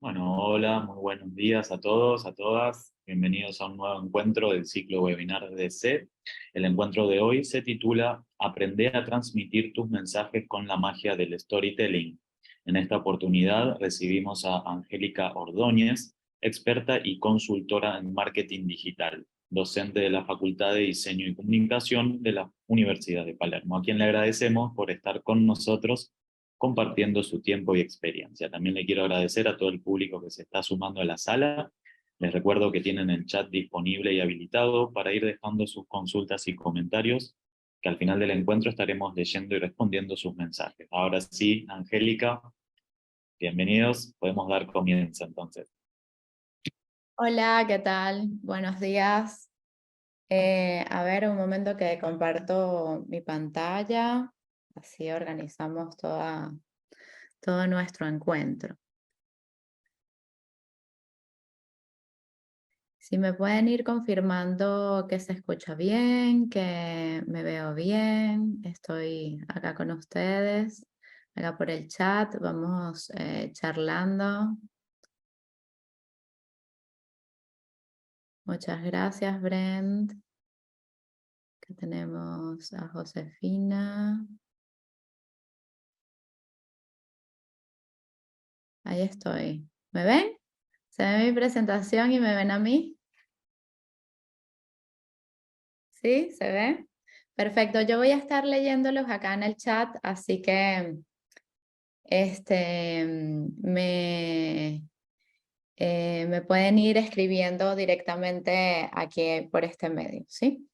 Bueno, hola, muy buenos días a todos, a todas. Bienvenidos a un nuevo encuentro del ciclo webinar de C. El encuentro de hoy se titula Aprender a transmitir tus mensajes con la magia del storytelling. En esta oportunidad recibimos a Angélica Ordóñez, experta y consultora en marketing digital, docente de la Facultad de Diseño y Comunicación de la Universidad de Palermo, a quien le agradecemos por estar con nosotros compartiendo su tiempo y experiencia. También le quiero agradecer a todo el público que se está sumando a la sala. Les recuerdo que tienen el chat disponible y habilitado para ir dejando sus consultas y comentarios, que al final del encuentro estaremos leyendo y respondiendo sus mensajes. Ahora sí, Angélica, bienvenidos. Podemos dar comienzo entonces. Hola, ¿qué tal? Buenos días. A ver, un momento que comparto mi pantalla, así organizamos todo nuestro encuentro. Si me pueden ir confirmando que se escucha bien, que me veo bien, estoy acá con ustedes, acá por el chat, vamos charlando. Muchas gracias, Brent. Que tenemos a Josefina. Ahí estoy. ¿Me ven? ¿Se ve mi presentación y me ven a mí? ¿Sí? ¿Se ve? Perfecto. Yo voy a estar leyéndolos acá en el chat, así que me pueden ir escribiendo directamente aquí por este medio, ¿sí?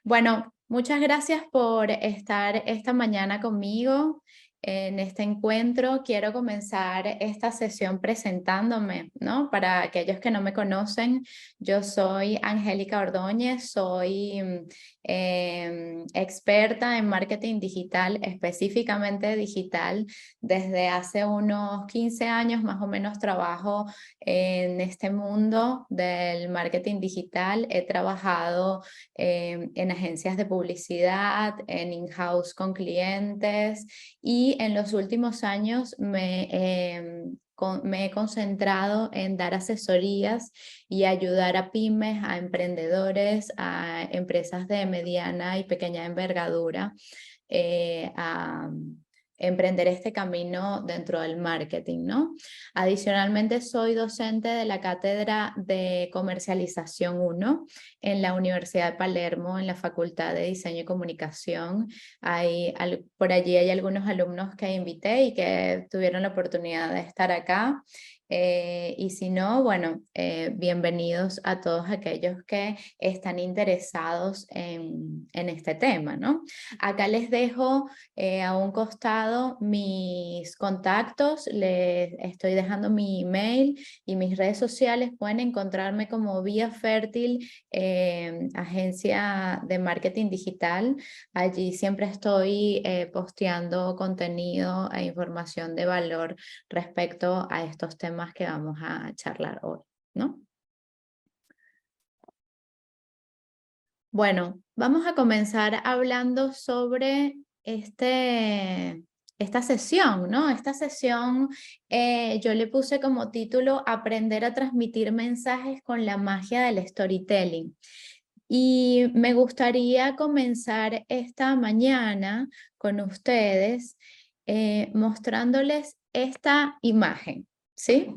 Bueno, muchas gracias por estar esta mañana conmigo en este encuentro. Quiero comenzar esta sesión presentándome, ¿no? Para aquellos que no me conocen, yo soy Angélica Ordóñez, soy experta en marketing digital, específicamente digital. Desde hace unos 15 años más o menos trabajo en este mundo del marketing digital. He trabajado en agencias de publicidad, en in-house con clientes y en los últimos años me he concentrado en dar asesorías y ayudar a pymes, a emprendedores, a empresas de mediana y pequeña envergadura a emprender este camino dentro del marketing, ¿no? Adicionalmente, soy docente de la Cátedra de Comercialización 1 en la Universidad de Palermo, en la Facultad de Diseño y Comunicación. Por allí hay algunos alumnos que invité y que tuvieron la oportunidad de estar acá. Y si no, bueno, bienvenidos a todos aquellos que están interesados en este tema, ¿no? Acá les dejo a un costado mis contactos, les estoy dejando mi email y mis redes sociales. Pueden encontrarme como Vía Fértil, agencia de marketing digital. Allí siempre estoy posteando contenido e información de valor respecto a estos temas que vamos a charlar hoy, ¿no? Bueno, vamos a comenzar hablando sobre esta sesión, ¿no? Esta sesión yo le puse como título Aprender a transmitir mensajes con la magia del storytelling. Y me gustaría comenzar esta mañana con ustedes mostrándoles esta imagen, ¿sí?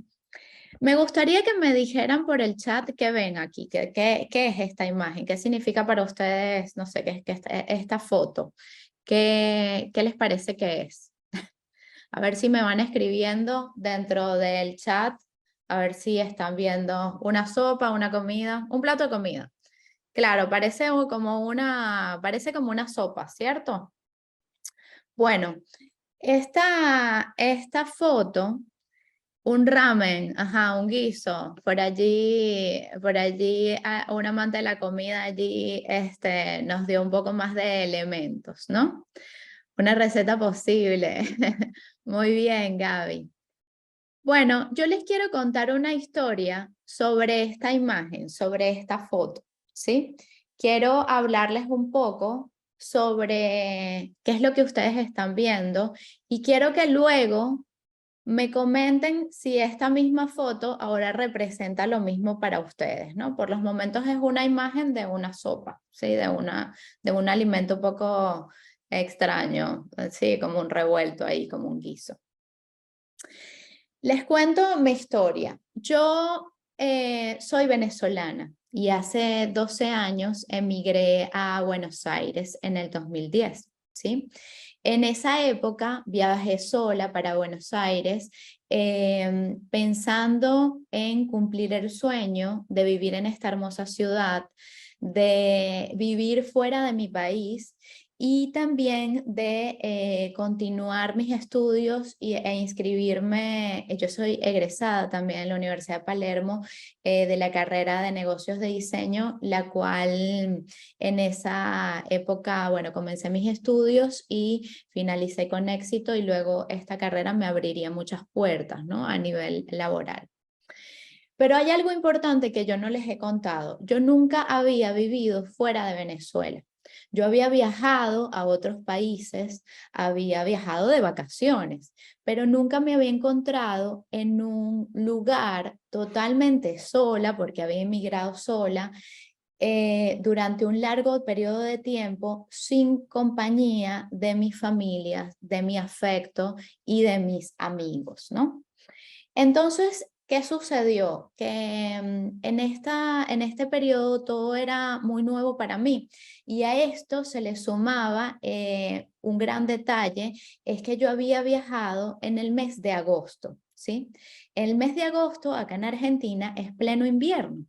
Me gustaría que me dijeran por el chat qué ven aquí, qué es esta imagen, qué significa para ustedes, no sé, qué es esta foto, qué les parece que es. A ver si me van escribiendo dentro del chat, a ver si están viendo una sopa, una comida, un plato de comida. Claro, parece como una sopa, ¿cierto? Bueno, esta foto. Un ramen, ajá, un guiso. Por allí un amante de la comida allí nos dio un poco más de elementos, ¿no? Una receta posible. Muy bien, Gaby. Bueno, yo les quiero contar una historia sobre esta imagen, sobre esta foto, ¿sí? Quiero hablarles un poco sobre qué es lo que ustedes están viendo y quiero que luego me comenten si esta misma foto ahora representa lo mismo para ustedes, ¿no? Por los momentos es una imagen de una sopa, ¿sí? De un alimento un poco extraño, sí, como un revuelto ahí, como un guiso. Les cuento mi historia. Yo soy venezolana y hace 12 años emigré a Buenos Aires en el 2010, ¿sí? En esa época viajé sola para Buenos Aires pensando en cumplir el sueño de vivir en esta hermosa ciudad, de vivir fuera de mi país y también de continuar mis estudios e inscribirme. Yo soy egresada también en la Universidad de Palermo de la carrera de negocios de diseño, la cual en esa época, bueno, comencé mis estudios y finalicé con éxito y luego esta carrera me abriría muchas puertas, ¿no? A nivel laboral. Pero hay algo importante que yo no les he contado. Yo nunca había vivido fuera de Venezuela. Yo había viajado a otros países, había viajado de vacaciones, pero nunca me había encontrado en un lugar totalmente sola, porque había emigrado sola, durante un largo periodo de tiempo, sin compañía de mi familia, de mi afecto y de mis amigos, ¿no? Entonces, ¿qué sucedió? Que en este periodo todo era muy nuevo para mí y a esto se le sumaba un gran detalle, es que yo había viajado en el mes de agosto, ¿sí? El mes de agosto acá en Argentina es pleno invierno.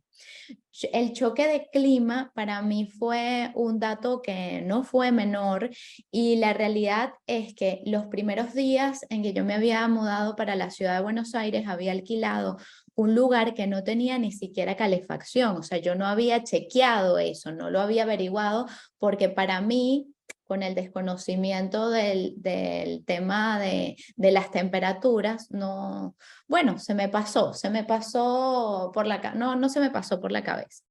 El choque de clima para mí fue un dato que no fue menor y la realidad es que los primeros días en que yo me había mudado para la ciudad de Buenos Aires había alquilado un lugar que no tenía ni siquiera calefacción, o sea, yo no había chequeado eso, no lo había averiguado porque para mí con el desconocimiento del tema de las temperaturas, no, bueno, se me pasó por la cabeza, no se me pasó por la cabeza.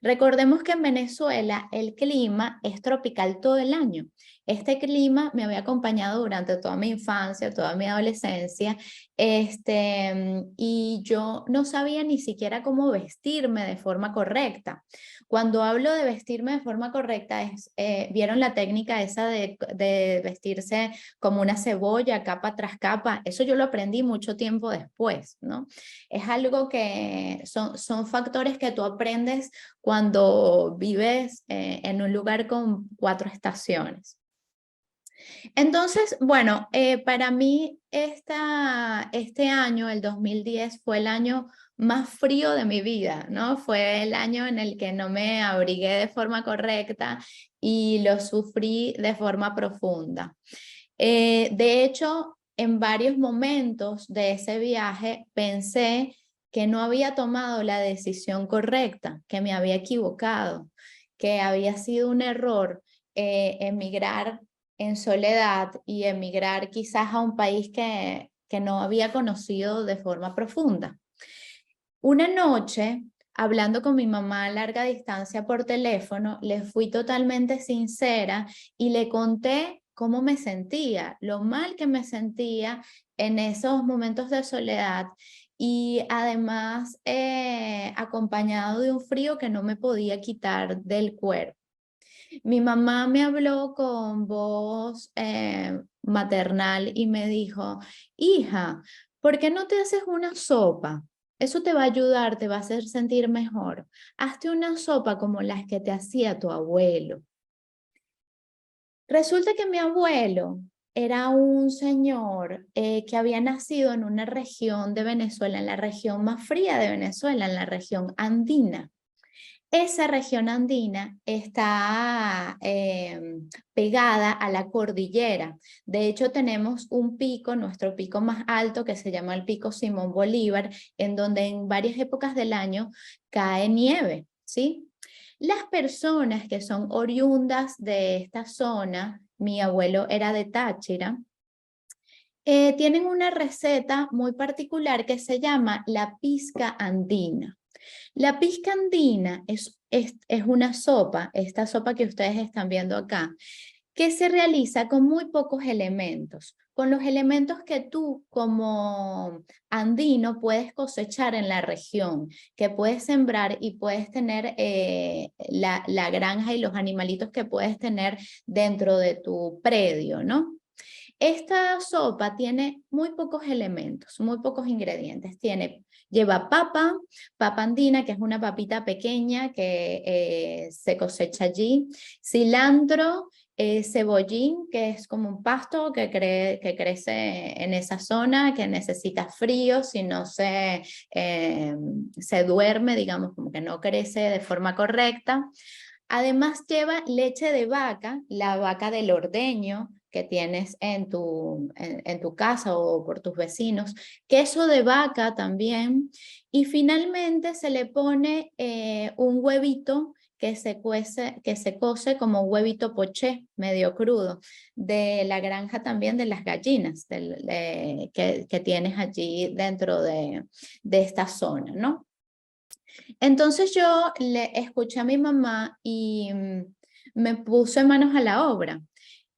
Recordemos que en Venezuela el clima es tropical todo el año. Este clima me había acompañado durante toda mi infancia, toda mi adolescencia, y yo no sabía ni siquiera cómo vestirme de forma correcta. Cuando hablo de vestirme de forma correcta, ¿vieron la técnica esa de vestirse como una cebolla, capa tras capa? Eso yo lo aprendí mucho tiempo después, ¿no? Es algo que son factores que tú aprendes cuando vives en un lugar con 4 estaciones. Entonces, bueno, para mí este año, el 2010, fue el año más frío de mi vida, ¿no? Fue el año en el que no me abrigué de forma correcta y lo sufrí de forma profunda. De hecho, en varios momentos de ese viaje pensé que no había tomado la decisión correcta, que me había equivocado, que había sido un error emigrar en soledad y emigrar quizás a un país que no había conocido de forma profunda. Una noche, hablando con mi mamá a larga distancia por teléfono, le fui totalmente sincera y le conté cómo me sentía, lo mal que me sentía en esos momentos de soledad y además acompañado de un frío que no me podía quitar del cuerpo. Mi mamá me habló con voz maternal y me dijo, hija, ¿por qué no te haces una sopa? Eso te va a ayudar, te va a hacer sentir mejor. Hazte una sopa como las que te hacía tu abuelo. Resulta que mi abuelo era un señor que había nacido en una región de Venezuela, en la región más fría de Venezuela, en la región andina. Esa región andina está pegada a la cordillera. De hecho, tenemos un pico, nuestro pico más alto, que se llama el Pico Simón Bolívar, en donde en varias épocas del año cae nieve, ¿sí? Las personas que son oriundas de esta zona, mi abuelo era de Táchira, tienen una receta muy particular que se llama la pizca andina. La pizca andina es una sopa, esta sopa que ustedes están viendo acá, que se realiza con muy pocos elementos. con los elementos que tú como andino puedes cosechar en la región, que puedes sembrar y puedes tener la granja y los animalitos que puedes tener dentro de tu predio, ¿no? Esta sopa tiene muy pocos elementos, muy pocos ingredientes. Lleva papa andina, que es una papita pequeña que se cosecha allí, cilantro, cebollín, que es como un pasto que crece en esa zona, que necesita frío, si no se duerme, digamos, como que no crece de forma correcta. Además lleva leche de vaca, la vaca del ordeño que tienes en tu casa o por tus vecinos, queso de vaca también, y finalmente se le pone un huevito que se cose como un huevito poché, medio crudo, de la granja también de las gallinas que tienes allí dentro de esta zona, ¿no? Entonces yo le escuché a mi mamá y me puse manos a la obra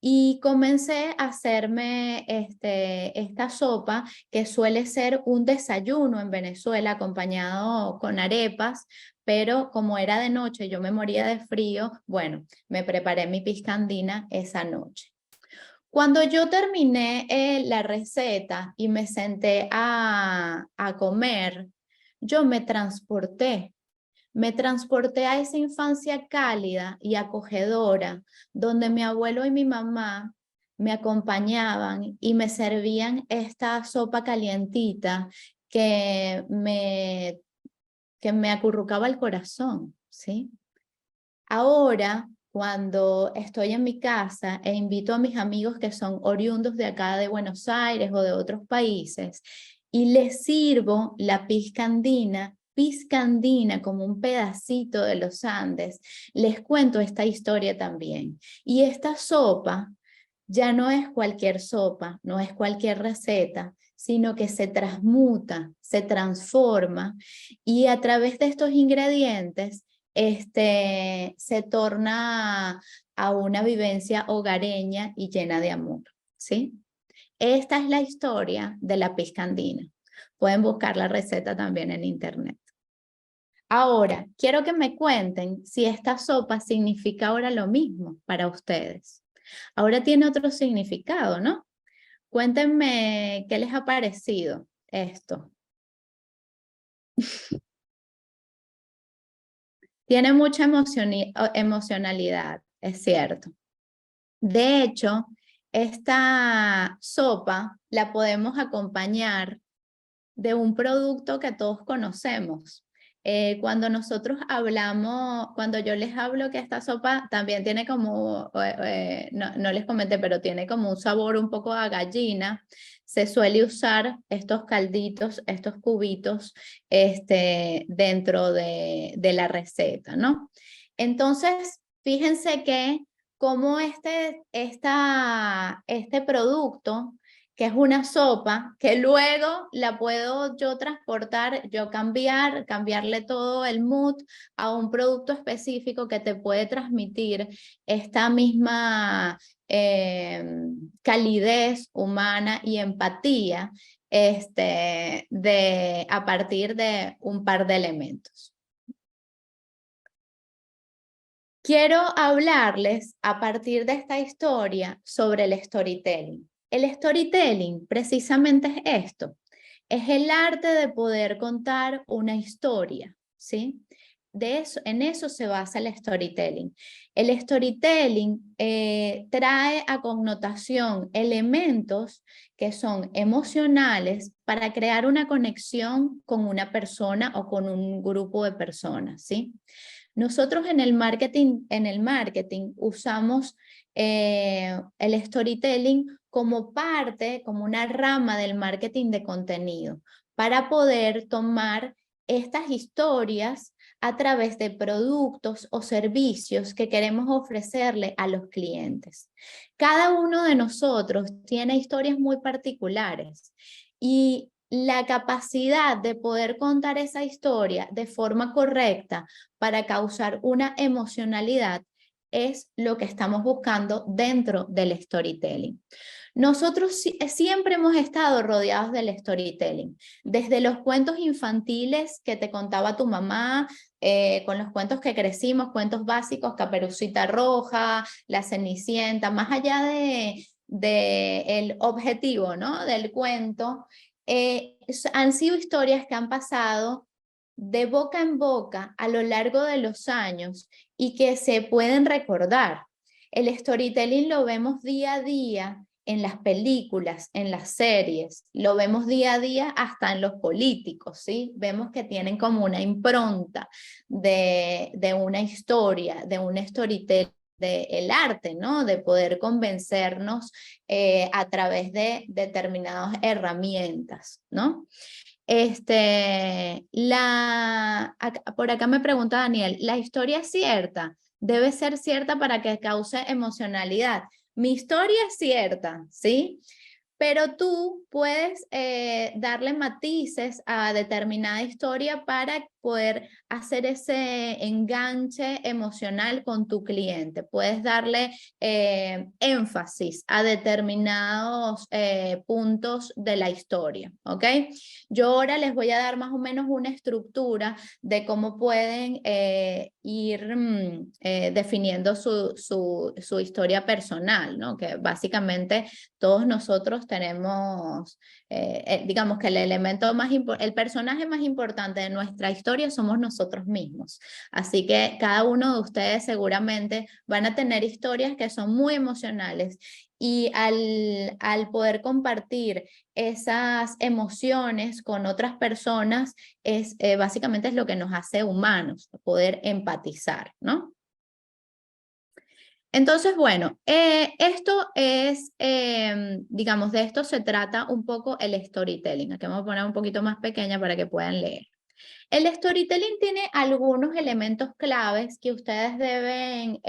y comencé a hacerme esta sopa que suele ser un desayuno en Venezuela acompañado con arepas, pero como era de noche, yo me moría de frío, bueno, me preparé mi pizca andina esa noche. Cuando yo terminé la receta y me senté a comer, yo me transporté a esa infancia cálida y acogedora, donde mi abuelo y mi mamá me acompañaban y me servían esta sopa calientita que me acurrucaba el corazón, ¿sí? Ahora, cuando estoy en mi casa e invito a mis amigos que son oriundos de acá de Buenos Aires o de otros países y les sirvo la pizca andina como un pedacito de los Andes, les cuento esta historia también. Y esta sopa ya no es cualquier sopa, no es cualquier receta, sino que se transmuta, se transforma y a través de estos ingredientes se torna a una vivencia hogareña y llena de amor, ¿sí? Esta es la historia de la pizca andina. Pueden buscar la receta también en internet. Ahora, quiero que me cuenten si esta sopa significa ahora lo mismo para ustedes. Ahora tiene otro significado, ¿no? Cuéntenme qué les ha parecido esto. Tiene mucha emocionalidad, es cierto. De hecho, esta sopa la podemos acompañar de un producto que todos conocemos. Cuando nosotros hablamos, cuando yo les hablo que esta sopa también tiene como, no les comenté, pero tiene como un sabor un poco a gallina, se suele usar estos calditos, estos cubitos dentro de la receta, ¿no? Entonces, fíjense que como este producto que es una sopa, que luego la puedo yo transportar, yo cambiarle todo el mood a un producto específico que te puede transmitir esta misma calidez humana y empatía a partir de un par de elementos. Quiero hablarles a partir de esta historia sobre el storytelling. El storytelling precisamente es esto, es el arte de poder contar una historia, ¿sí? En eso se basa el storytelling. El storytelling trae a connotación elementos que son emocionales para crear una conexión con una persona o con un grupo de personas, ¿sí? Nosotros en el marketing usamos el storytelling como parte, como una rama del marketing de contenido, para poder tomar estas historias a través de productos o servicios que queremos ofrecerle a los clientes. Cada uno de nosotros tiene historias muy particulares y la capacidad de poder contar esa historia de forma correcta para causar una emocionalidad es lo que estamos buscando dentro del storytelling. Nosotros siempre hemos estado rodeados del storytelling, desde los cuentos infantiles que te contaba tu mamá, con los cuentos que crecimos, cuentos básicos, Caperucita Roja, La Cenicienta, más allá de el objetivo, ¿no?, del cuento, han sido historias que han pasado de boca en boca a lo largo de los años y que se pueden recordar. El storytelling lo vemos día a día en las películas, en las series, lo vemos día a día hasta en los políticos, ¿sí? Vemos que tienen como una impronta de una historia, de un storytelling, del arte, ¿no? De poder convencernos a través de determinadas herramientas, ¿no? Por acá me pregunta Daniel, ¿la historia es cierta? Debe ser cierta para que cause emocionalidad. Mi historia es cierta, ¿sí? Pero tú puedes darle matices a determinada historia para poder hacer ese enganche emocional con tu cliente. Puedes darle énfasis a determinados puntos de la historia, ¿ok? Yo ahora les voy a dar más o menos una estructura de cómo pueden ir definiendo su historia personal, ¿no? Que básicamente todos nosotros tenemos, digamos que el elemento más el personaje más importante de nuestra historia somos nosotros mismos. Así que cada uno de ustedes seguramente van a tener historias que son muy emocionales y al poder compartir esas emociones con otras personas básicamente es lo que nos hace humanos, poder empatizar, ¿no? Entonces, bueno, esto es, digamos, de esto se trata un poco el storytelling. Aquí vamos a poner un poquito más pequeña para que puedan leer. El storytelling tiene algunos elementos claves que ustedes deben,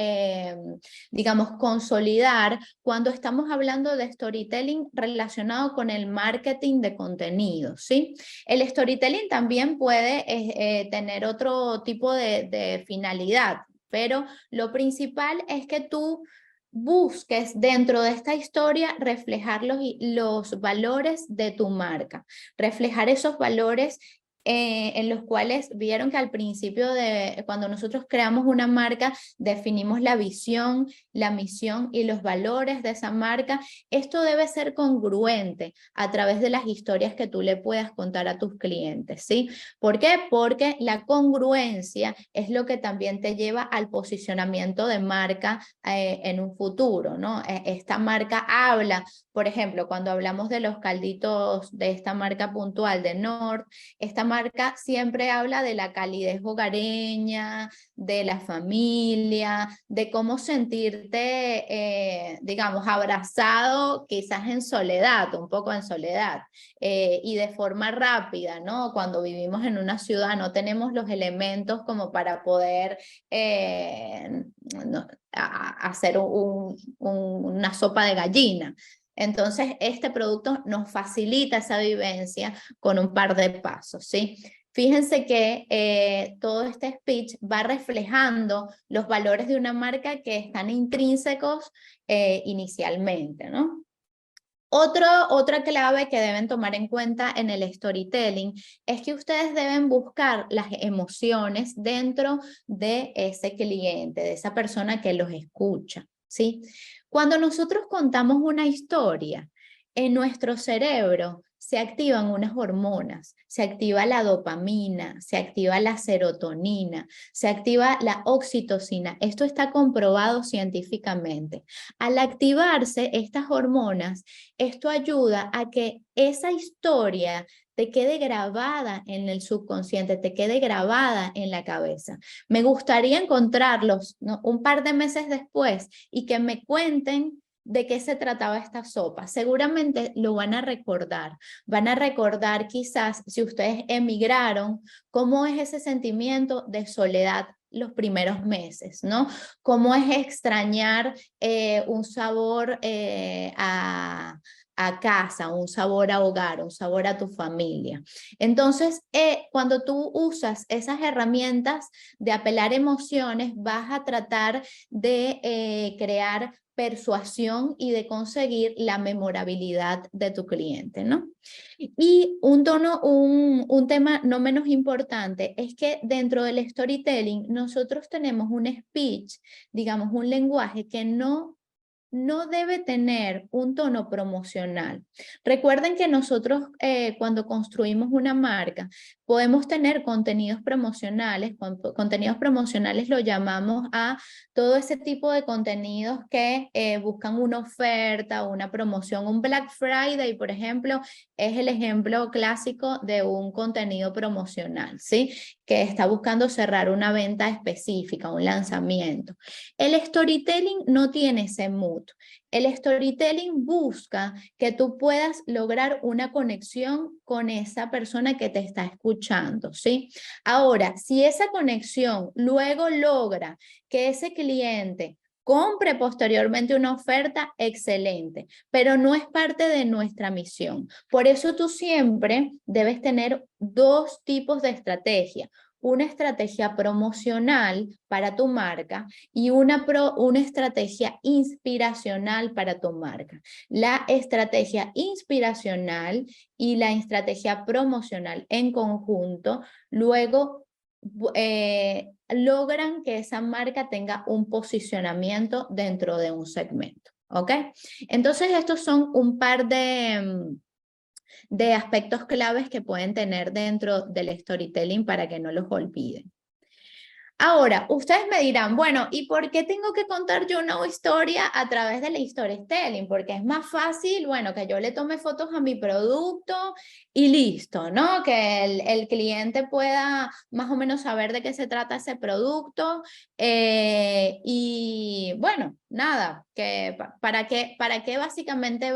digamos, consolidar cuando estamos hablando de storytelling relacionado con el marketing de contenidos, ¿sí? El storytelling también puede tener otro tipo de finalidad, pero lo principal es que tú busques dentro de esta historia reflejar los valores de tu marca, reflejar esos valores en los cuales vieron que al principio de cuando nosotros creamos una marca, definimos la visión, la misión y los valores de esa marca. Esto debe ser congruente a través de las historias que tú le puedas contar a tus clientes, ¿sí? ¿Por qué? Porque la congruencia es lo que también te lleva al posicionamiento de marca en un futuro, ¿no? Esta marca habla, por ejemplo, cuando hablamos de los calditos de esta marca puntual de Nord, esta marca siempre habla de la calidez hogareña, de la familia, de cómo sentirte, digamos, abrazado quizás en soledad, un poco en soledad, y de forma rápida, ¿no? Cuando vivimos en una ciudad no tenemos los elementos como para poder hacer una sopa de gallina. Entonces, este producto nos facilita esa vivencia con un par de pasos, ¿sí? Fíjense que todo este speech va reflejando los valores de una marca que están intrínsecos inicialmente, ¿no? Otra clave que deben tomar en cuenta en el storytelling es que ustedes deben buscar las emociones dentro de ese cliente, de esa persona que los escucha, ¿sí? Cuando nosotros contamos una historia, en nuestro cerebro se activan unas hormonas, se activa la dopamina, se activa la serotonina, se activa la oxitocina. Esto está comprobado científicamente. Al activarse estas hormonas, esto ayuda a que esa historia te quede grabada en el subconsciente, te quede grabada en la cabeza. Me gustaría encontrarlos, ¿no?, un par de meses después y que me cuenten de qué se trataba esta sopa. Seguramente lo van a recordar quizás si ustedes emigraron, cómo es ese sentimiento de soledad los primeros meses, ¿no? Cómo es extrañar un sabor a casa, un sabor a hogar, un sabor a tu familia. Entonces, cuando tú usas esas herramientas de apelar emociones, vas a tratar de crear persuasión y de conseguir la memorabilidad de tu cliente, ¿no? Y un tema no menos importante es que dentro del storytelling nosotros tenemos un speech, digamos un lenguaje que no debe tener un tono promocional. Recuerden que nosotros cuando construimos una marca podemos tener contenidos promocionales. Contenidos promocionales lo llamamos a todo ese tipo de contenidos que buscan una oferta, una promoción. Un Black Friday, por ejemplo, es el ejemplo clásico de un contenido promocional, ¿sí? Que está buscando cerrar una venta específica, un lanzamiento. El storytelling no tiene ese mood. El storytelling busca que tú puedas lograr una conexión con esa persona que te está escuchando, ¿sí? Ahora, si esa conexión luego logra que ese cliente compre posteriormente una oferta, excelente, pero no es parte de nuestra misión. Por eso tú siempre debes tener dos tipos de estrategia. Una estrategia promocional para tu marca y una estrategia inspiracional para tu marca. La estrategia inspiracional y la estrategia promocional en conjunto luego logran que esa marca tenga un posicionamiento dentro de un segmento. ¿Ok? Entonces estos son un par de aspectos claves que pueden tener dentro del storytelling para que no los olviden. Ahora, ustedes me dirán, bueno, ¿y por qué tengo que contar yo una historia a través de la storytelling? Porque es más fácil, bueno, que yo le tome fotos a mi producto y listo, ¿no? Que el cliente pueda más o menos saber de qué se trata ese producto. Y bueno, nada, que ¿para qué básicamente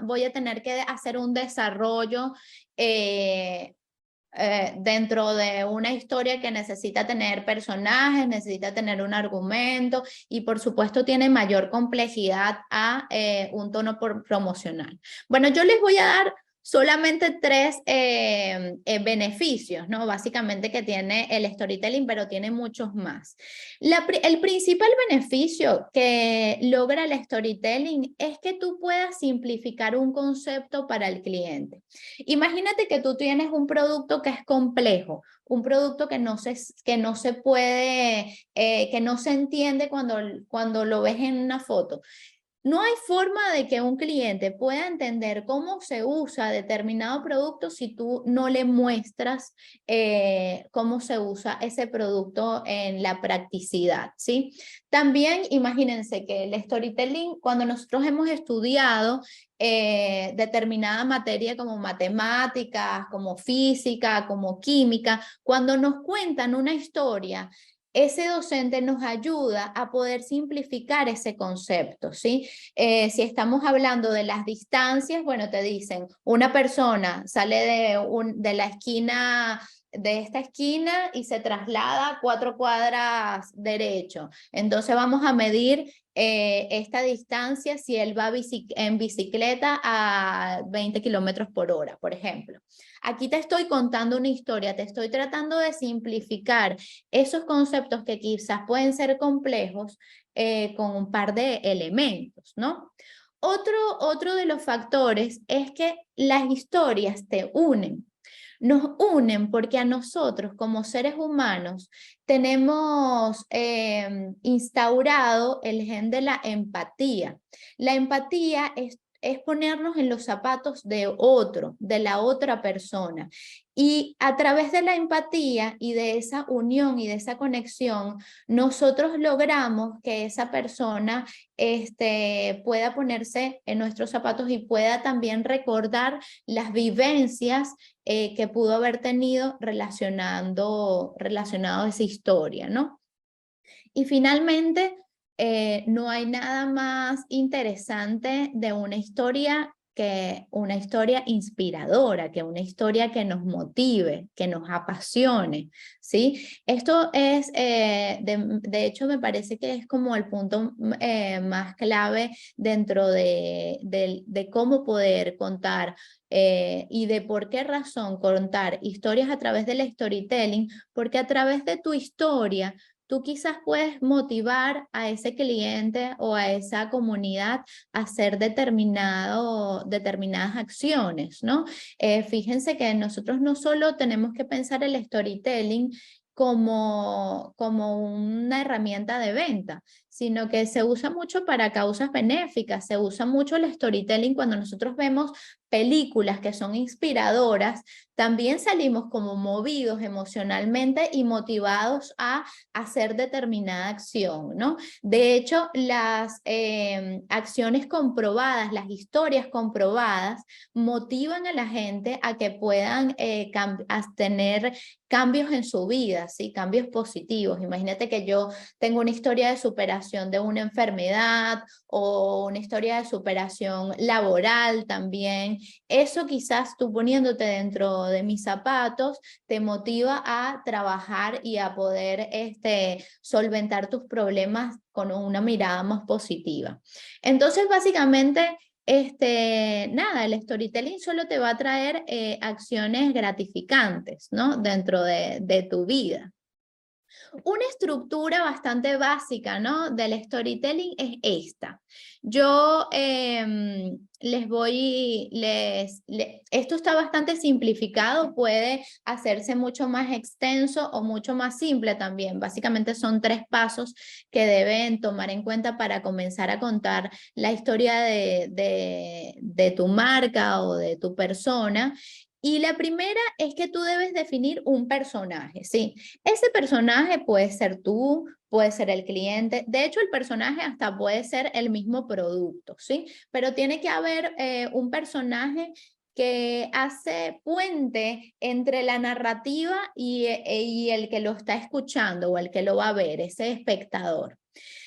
voy a tener que hacer un desarrollo dentro de una historia que necesita tener personajes, necesita tener un argumento y por supuesto tiene mayor complejidad a un tono promocional? Bueno, yo les voy a dar solamente tres beneficios, ¿no? Básicamente que tiene el storytelling, pero tiene muchos más. El principal beneficio que logra el storytelling es que tú puedas simplificar un concepto para el cliente. Imagínate que tú tienes un producto que es complejo, un producto que no se puede, que no se entiende cuando lo ves en una foto. No hay forma de que un cliente pueda entender cómo se usa determinado producto si tú no le muestras cómo se usa ese producto en la practicidad, ¿sí? También imagínense que el storytelling, cuando nosotros hemos estudiado determinada materia como matemáticas, como física, como química, cuando nos cuentan una historia, ese docente nos ayuda a poder simplificar ese concepto, ¿sí? Si estamos hablando de las distancias, bueno, te dicen, una persona sale de la esquina, de esta esquina y se traslada 4 cuadras derecho. Entonces vamos a medir esta distancia si él va en bicicleta a 20 kilómetros por hora, por ejemplo. Aquí te estoy contando una historia, te estoy tratando de simplificar esos conceptos que quizás pueden ser complejos con un par de elementos, ¿no? Otro de los factores es que las historias te unen. Nos unen porque a nosotros como seres humanos tenemos instaurado el gen de la empatía. La empatía es ponernos en los zapatos de otro, de la otra persona. Y a través de la empatía y de esa unión y de esa conexión, nosotros logramos que esa persona pueda ponerse en nuestros zapatos y pueda también recordar las vivencias que pudo haber tenido relacionado a esa historia, ¿no? Y finalmente, no hay nada más interesante de una historia que una historia inspiradora, que una historia que nos motive, que nos apasione, ¿sí? Esto es, de hecho, me parece que es como el punto más clave dentro de cómo poder contar y de por qué razón contar historias a través del storytelling, porque a través de tu historia tú quizás puedes motivar a ese cliente o a esa comunidad a hacer determinadas acciones, ¿no? Fíjense que nosotros no solo tenemos que pensar el storytelling como una herramienta de venta, sino que se usa mucho para causas benéficas, se usa mucho el storytelling cuando nosotros vemos películas que son inspiradoras, también salimos como movidos emocionalmente y motivados a hacer determinada acción, ¿no? De hecho, las acciones comprobadas, las historias comprobadas, motivan a la gente a que puedan tener cambios en su vida, ¿sí? Cambios positivos. Imagínate que yo tengo una historia de superación de una enfermedad o una historia de superación laboral también. Eso quizás tú poniéndote dentro de mis zapatos te motiva a trabajar y a poder solventar tus problemas con una mirada más positiva. Entonces, básicamente, nada, el storytelling solo te va a traer acciones gratificantes, ¿no? Dentro de tu vida. Una estructura bastante básica, ¿no? Del storytelling es esta. Yo esto está bastante simplificado, puede hacerse mucho más extenso o mucho más simple también. Básicamente son 3 pasos que deben tomar en cuenta para comenzar a contar la historia de tu marca o de tu persona. Y la primera es que tú debes definir un personaje, ¿sí? Ese personaje puede ser tú, puede ser el cliente. De hecho, el personaje hasta puede ser el mismo producto, ¿sí? Pero tiene que haber un personaje que hace puente entre la narrativa y el que lo está escuchando o el que lo va a ver, ese espectador.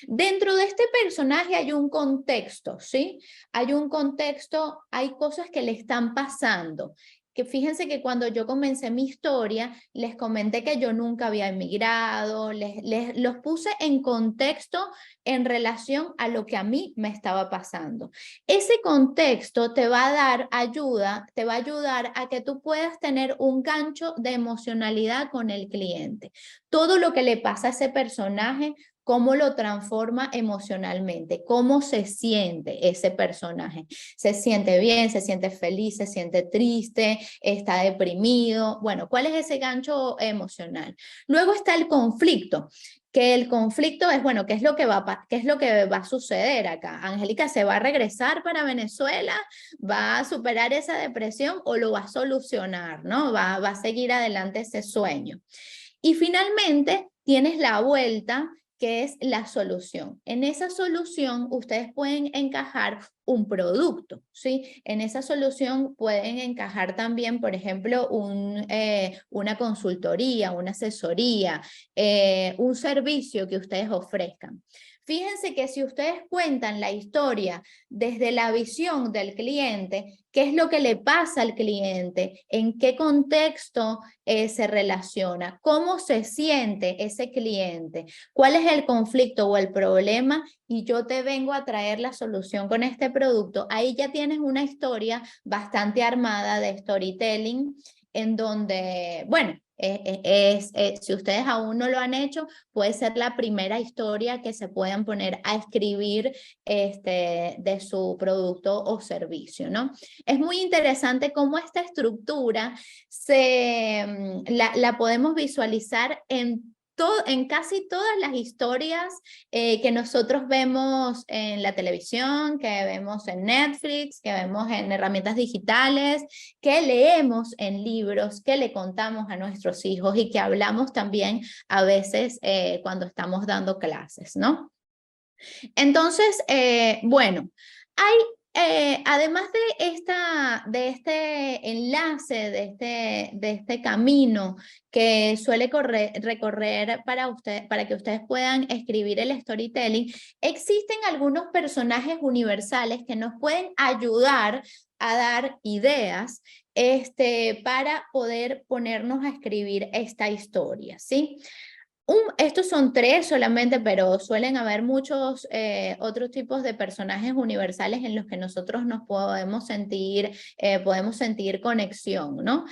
Dentro de este personaje hay un contexto, ¿sí? Hay un contexto, hay cosas que le están pasando. Que fíjense que cuando yo comencé mi historia, les comenté que yo nunca había emigrado, los puse en contexto en relación a lo que a mí me estaba pasando. Ese contexto te va a dar ayuda, te va a ayudar a que tú puedas tener un gancho de emocionalidad con el cliente. Todo lo que le pasa a ese personaje, cómo lo transforma emocionalmente, cómo se siente ese personaje. Se siente bien, se siente feliz, se siente triste, está deprimido. Bueno, ¿cuál es ese gancho emocional? Luego está el conflicto, que el conflicto es, bueno, ¿qué es lo que va a suceder acá? Angélica se va a regresar para Venezuela, va a superar esa depresión o lo va a solucionar, ¿no? Va a seguir adelante ese sueño. Y finalmente tienes la vuelta, que es la solución. En esa solución ustedes pueden encajar un producto, ¿sí? En esa solución pueden encajar también, por ejemplo, una consultoría, una asesoría, un servicio que ustedes ofrezcan. Fíjense que si ustedes cuentan la historia desde la visión del cliente, qué es lo que le pasa al cliente, en qué contexto se relaciona, cómo se siente ese cliente, cuál es el conflicto o el problema y yo te vengo a traer la solución con este producto, ahí ya tienes una historia bastante armada de storytelling en donde, bueno, si ustedes aún no lo han hecho, puede ser la primera historia que se puedan poner a escribir de su producto o servicio, ¿no? Es muy interesante cómo esta estructura la podemos visualizar en casi todas las historias que nosotros vemos en la televisión, que vemos en Netflix, que vemos en herramientas digitales, que leemos en libros, que le contamos a nuestros hijos y que hablamos también a veces cuando estamos dando clases, ¿no? Entonces, bueno, hay, además de este enlace, de este camino que suele recorrer para que ustedes puedan escribir el storytelling, existen algunos personajes universales que nos pueden ayudar a dar ideas para poder ponernos a escribir esta historia, ¿sí? Estos son 3 solamente, pero suelen haber muchos otros tipos de personajes universales en los que nosotros nos podemos sentir conexión, ¿no?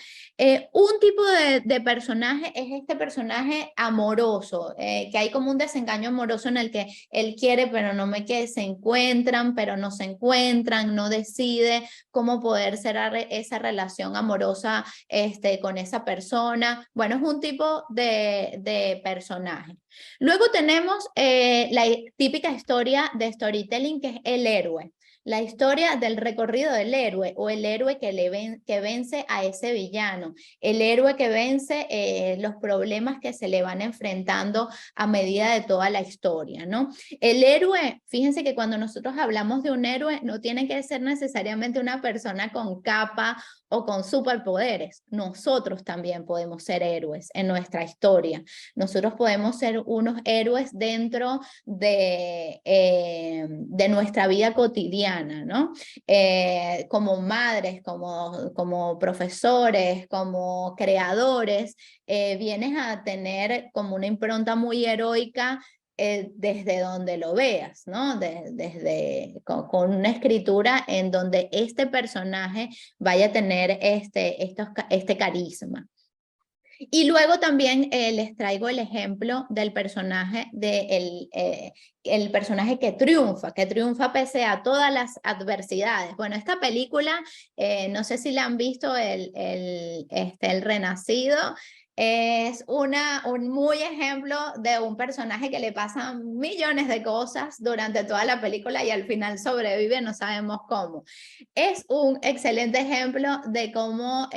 Un tipo de personaje es este personaje amoroso, que hay como un desengaño amoroso en el que él quiere, pero no me quiere, se encuentran, pero no se encuentran, no decide cómo poder cerrar esa relación amorosa con esa persona. Bueno, es un tipo de personaje. Luego tenemos la típica historia de storytelling, que es el héroe. La historia del recorrido del héroe, o el héroe que vence a ese villano, el héroe que vence los problemas que se le van enfrentando a medida de toda la historia, ¿no? El héroe, fíjense que cuando nosotros hablamos de un héroe, no tiene que ser necesariamente una persona con capa o con superpoderes. Nosotros también podemos ser héroes en nuestra historia. Nosotros podemos ser unos héroes dentro de nuestra vida cotidiana, ¿no? Como madres, como profesores, como creadores, vienes a tener como una impronta muy heroica desde donde lo veas, ¿no? Con una escritura en donde este personaje vaya a tener este carisma. Y luego también les traigo el ejemplo del personaje, el personaje que triunfa pese a todas las adversidades. Bueno, esta película, no sé si la han visto, el Renacido, es un muy ejemplo de un personaje que le pasan millones de cosas durante toda la película y al final sobrevive, no sabemos cómo. Es un excelente ejemplo de cómo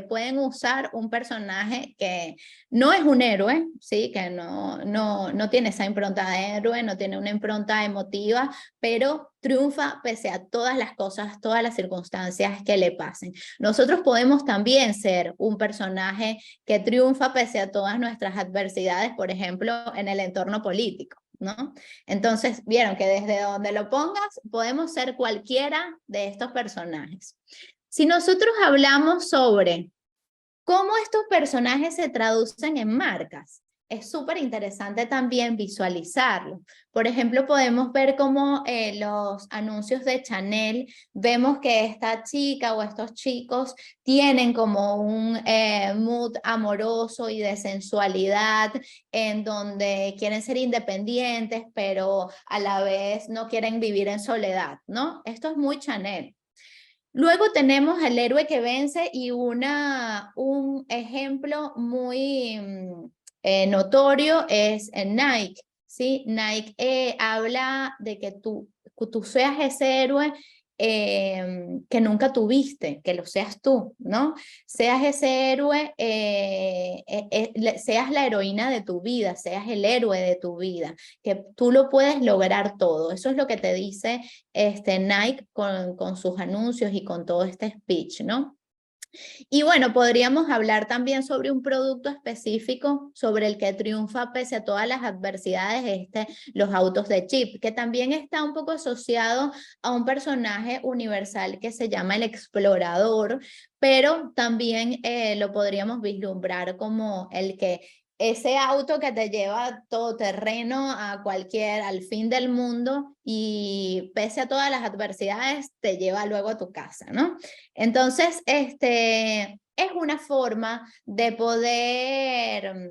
pueden usar un personaje que no es un héroe, ¿sí? Que no tiene esa impronta de héroe, no tiene una impronta emotiva, pero triunfa pese a todas las cosas, todas las circunstancias que le pasen. Nosotros podemos también ser un personaje que triunfa pese a todas nuestras adversidades, por ejemplo, en el entorno político, ¿no? Entonces, vieron que desde donde lo pongas, podemos ser cualquiera de estos personajes. Si nosotros hablamos sobre cómo estos personajes se traducen en marcas, es súper interesante también visualizarlo. Por ejemplo, podemos ver cómo los anuncios de Chanel, vemos que esta chica o estos chicos tienen como un mood amoroso y de sensualidad, en donde quieren ser independientes, pero a la vez no quieren vivir en soledad, ¿no? Esto es muy Chanel. Luego tenemos el héroe que vence y un ejemplo muy notorio es Nike, ¿sí? Nike habla de que tú seas ese héroe que nunca tuviste, que lo seas tú, ¿no? Seas ese héroe, seas la heroína de tu vida, seas el héroe de tu vida, que tú lo puedes lograr todo. Eso es lo que te dice Nike con sus anuncios y con todo este speech, ¿no? Y bueno, podríamos hablar también sobre un producto específico sobre el que triunfa pese a todas las adversidades, los autos de chip, que también está un poco asociado a un personaje universal que se llama el explorador, pero también lo podríamos vislumbrar como el que ese auto que te lleva todoterreno al fin del mundo y pese a todas las adversidades te lleva luego a tu casa, ¿no? Entonces, es una forma de poder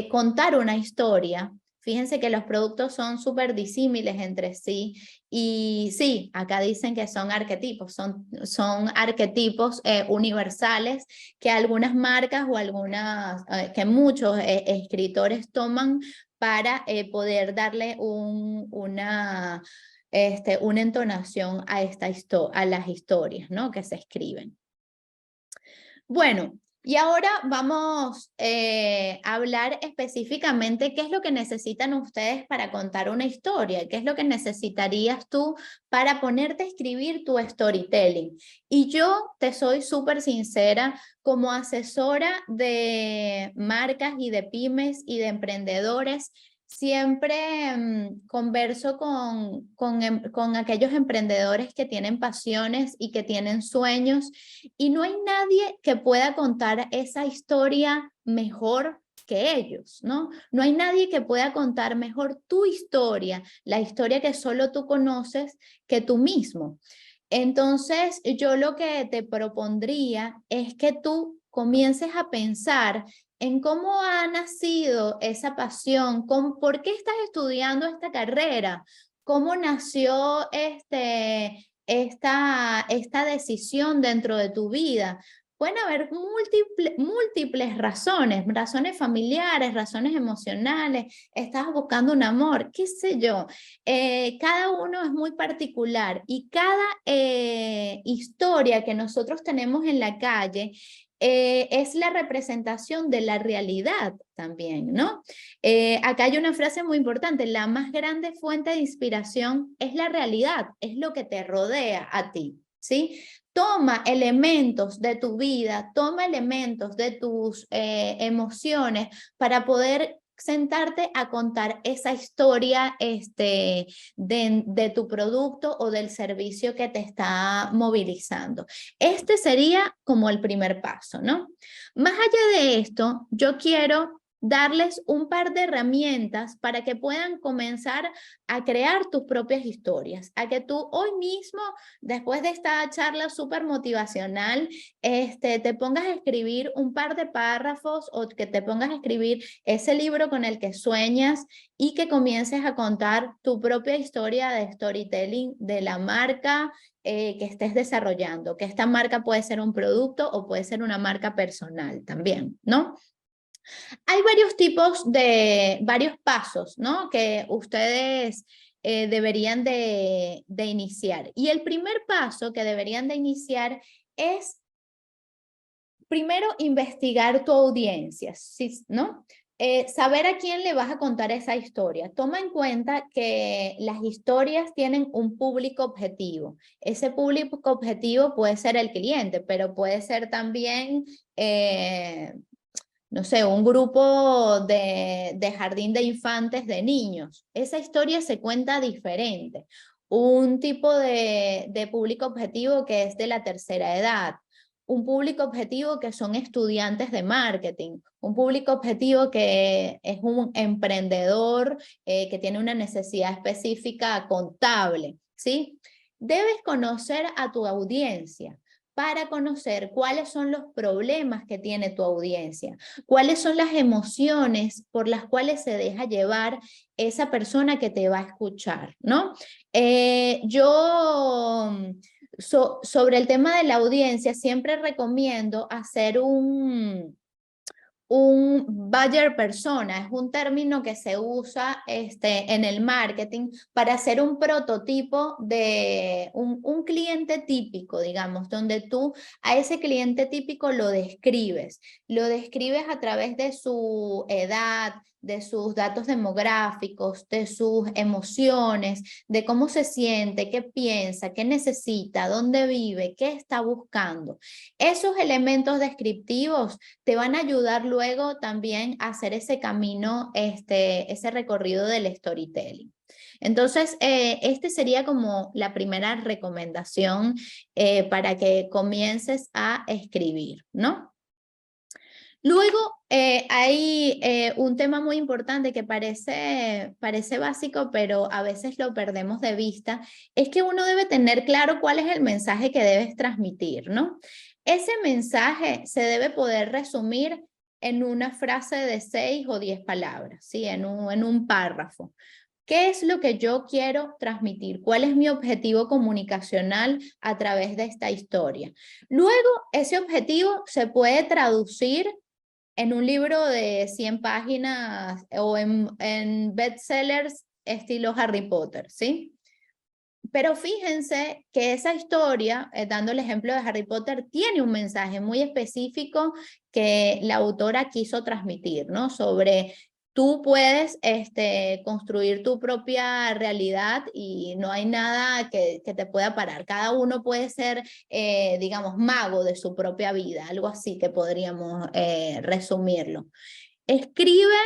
contar una historia. Fíjense que los productos son súper disímiles entre sí y sí, acá dicen que son arquetipos, son arquetipos universales que algunas marcas o que muchos escritores toman para poder darle una entonación a las historias, ¿no? Que se escriben. Bueno, y ahora vamos a hablar específicamente qué es lo que necesitan ustedes para contar una historia, qué es lo que necesitarías tú para ponerte a escribir tu storytelling. Y yo te soy súper sincera, como asesora de marcas y de pymes y de emprendedores, siempre converso con aquellos emprendedores que tienen pasiones y que tienen sueños y no hay nadie que pueda contar esa historia mejor que ellos, ¿no? No hay nadie que pueda contar mejor tu historia, la historia que solo tú conoces, que tú mismo. Entonces, yo lo que te propondría es que tú comiences a pensar en cómo ha nacido esa pasión, por qué estás estudiando esta carrera, cómo nació esta decisión dentro de tu vida. Pueden haber múltiples razones, razones familiares, razones emocionales, estás buscando un amor, qué sé yo. Cada uno es muy particular y cada historia que nosotros tenemos en la calle es la representación de la realidad también, ¿no? Acá hay una frase muy importante: la más grande fuente de inspiración es la realidad, es lo que te rodea a ti, ¿sí? Toma elementos de tu vida, toma elementos de tus emociones para poder sentarte a contar esa historia de tu producto o del servicio que te está movilizando. Este sería como el primer paso, ¿no? Más allá de esto, yo quiero darles un par de herramientas para que puedan comenzar a crear tus propias historias, a que tú hoy mismo, después de esta charla súper motivacional, te pongas a escribir un par de párrafos o que te pongas a escribir ese libro con el que sueñas y que comiences a contar tu propia historia de storytelling de la marca que estés desarrollando, que esta marca puede ser un producto o puede ser una marca personal también, ¿no? Hay varios pasos, ¿no? Que ustedes deberían de iniciar. Y el primer paso que deberían de iniciar es, primero, investigar tu audiencia, ¿sí? ¿No? Saber a quién le vas a contar esa historia. Toma en cuenta que las historias tienen un público objetivo. Ese público objetivo puede ser el cliente, pero puede ser también no sé, un grupo de jardín de infantes de niños. Esa historia se cuenta diferente. Un tipo de público objetivo que es de la tercera edad. Un público objetivo que son estudiantes de marketing. Un público objetivo que es un emprendedor que tiene una necesidad específica contable, ¿sí? Debes conocer a tu audiencia para conocer cuáles son los problemas que tiene tu audiencia, cuáles son las emociones por las cuales se deja llevar esa persona que te va a escuchar, ¿no? Sobre el tema de la audiencia, siempre recomiendo hacer un buyer persona, es un término que se usa en el marketing para hacer un prototipo de un cliente típico, digamos, donde tú a ese cliente típico lo describes a través de su edad, de sus datos demográficos, de sus emociones, de cómo se siente, qué piensa, qué necesita, dónde vive, qué está buscando. Esos elementos descriptivos te van a ayudar luego también a hacer ese camino, ese recorrido del storytelling. Entonces, este sería como la primera recomendación para que comiences a escribir, ¿no? Luego, hay un tema muy importante que parece básico, pero a veces lo perdemos de vista, es que uno debe tener claro cuál es el mensaje que debes transmitir, ¿no? Ese mensaje se debe poder resumir en una frase de 6 o 10 palabras, ¿sí? En un párrafo. ¿Qué es lo que yo quiero transmitir? ¿Cuál es mi objetivo comunicacional a través de esta historia? Luego, ese objetivo se puede traducir en un libro de 100 páginas o en bestsellers estilo Harry Potter, ¿sí? Pero fíjense que esa historia, dando el ejemplo de Harry Potter, tiene un mensaje muy específico que la autora quiso transmitir, ¿no? Sobre tú puedes construir tu propia realidad y no hay nada que te pueda parar. Cada uno puede ser, digamos, mago de su propia vida, algo así que podríamos resumirlo. Escribe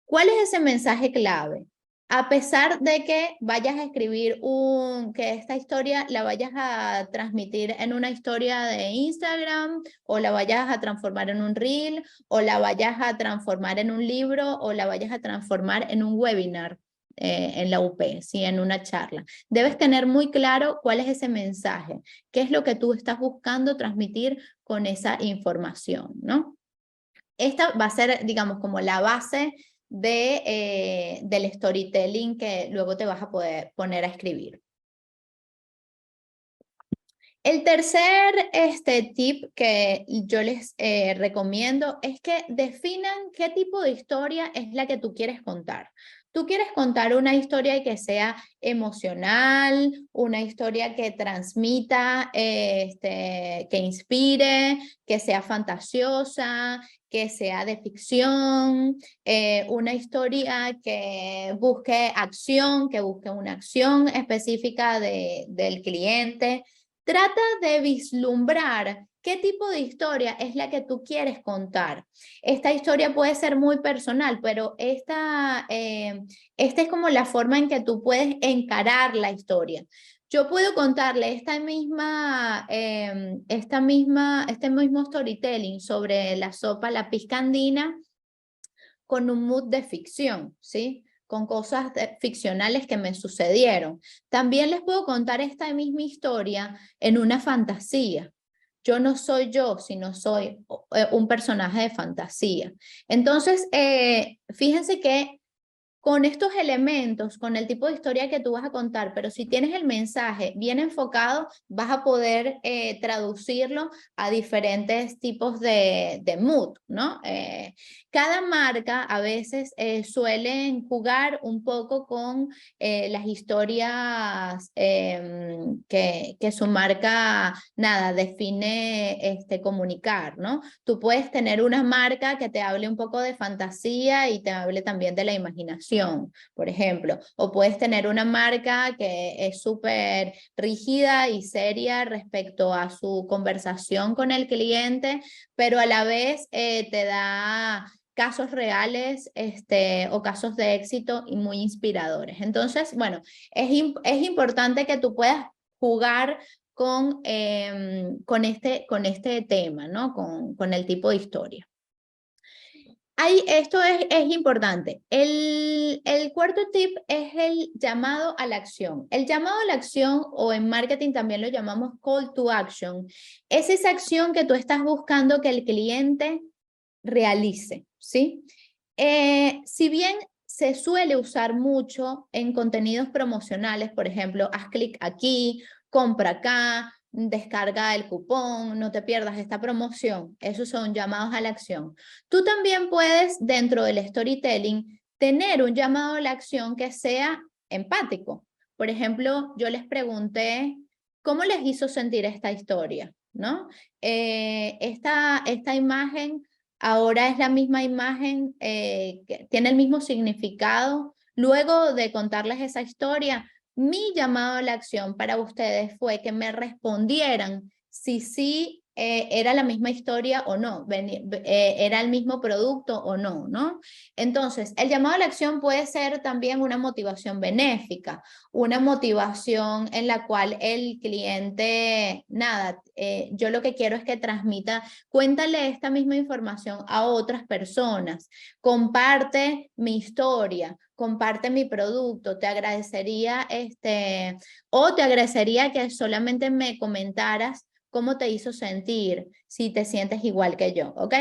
cuál es ese mensaje clave. A pesar de que vayas a escribir que esta historia la vayas a transmitir en una historia de Instagram, o la vayas a transformar en un reel, o la vayas a transformar en un libro, o la vayas a transformar en un webinar en la UP, ¿sí? En una charla. Debes tener muy claro cuál es ese mensaje, qué es lo que tú estás buscando transmitir con esa información, ¿no? Esta va a ser, digamos, como la base del storytelling que luego te vas a poder poner a escribir. El tercer tip que yo les recomiendo es que definan qué tipo de historia es la que tú quieres contar. Tú quieres contar una historia que sea emocional, una historia que transmita, que inspire, que sea fantasiosa, que sea de ficción, una historia que busque acción, que busque una acción específica del cliente. Trata de vislumbrar qué tipo de historia es la que tú quieres contar. Esta historia puede ser muy personal, pero esta es como la forma en que tú puedes encarar la historia. Yo puedo contarle este mismo storytelling sobre la sopa La Pizca Andina con un mood de ficción, ¿sí? Con cosas ficcionales que me sucedieron. También les puedo contar esta misma historia en una fantasía. Yo no soy yo, sino soy un personaje de fantasía. Entonces, fíjense que con estos elementos, con el tipo de historia que tú vas a contar, pero si tienes el mensaje bien enfocado, vas a poder traducirlo a diferentes tipos de mood, ¿no? Cada marca a veces suelen jugar un poco con las historias que su marca, nada, define comunicar, ¿no? Tú puedes tener una marca que te hable un poco de fantasía y te hable también de la imaginación, por ejemplo. O puedes tener una marca que es súper rígida y seria respecto a su conversación con el cliente, pero a la vez te da casos reales o casos de éxito y muy inspiradores. Entonces, bueno, es importante que tú puedas jugar con este tema, ¿no? Con el tipo de historia. Esto es importante. El cuarto tip es el llamado a la acción. El llamado a la acción, o en marketing también lo llamamos call to action, es esa acción que tú estás buscando que el cliente realice, ¿sí? Si bien se suele usar mucho en contenidos promocionales, por ejemplo, haz clic aquí, compra acá, descarga el cupón, no te pierdas esta promoción. Esos son llamados a la acción. Tú también puedes, dentro del storytelling, tener un llamado a la acción que sea empático. Por ejemplo, yo les pregunté, ¿cómo les hizo sentir esta historia? ¿No? Esta imagen ahora es la misma imagen, que tiene el mismo significado. Luego de contarles esa historia, mi llamado a la acción para ustedes fue que me respondieran si sí era la misma historia o no, era el mismo producto o no, ¿no? Entonces, el llamado a la acción puede ser también una motivación benéfica, una motivación en la cual el cliente, nada, yo lo que quiero es que transmita, cuéntale esta misma información a otras personas, comparte mi historia, comparte mi producto, te agradecería o te agradecería que solamente me comentaras cómo te hizo sentir, si te sientes igual que yo, ¿ok?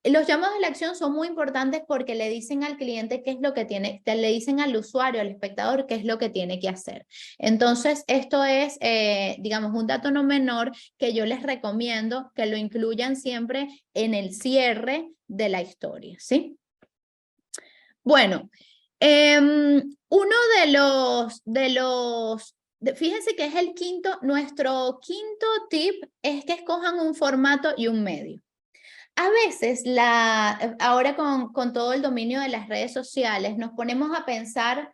Los llamados a la acción son muy importantes porque le dicen al cliente qué es lo que le dicen al usuario, al espectador, qué es lo que tiene que hacer. Entonces, esto es, digamos, un dato no menor que yo les recomiendo que lo incluyan siempre en el cierre de la historia, ¿sí? Bueno, uno fíjense que es el quinto, nuestro quinto tip es que escojan un formato y un medio. A veces, ahora con todo el dominio de las redes sociales, nos ponemos a pensar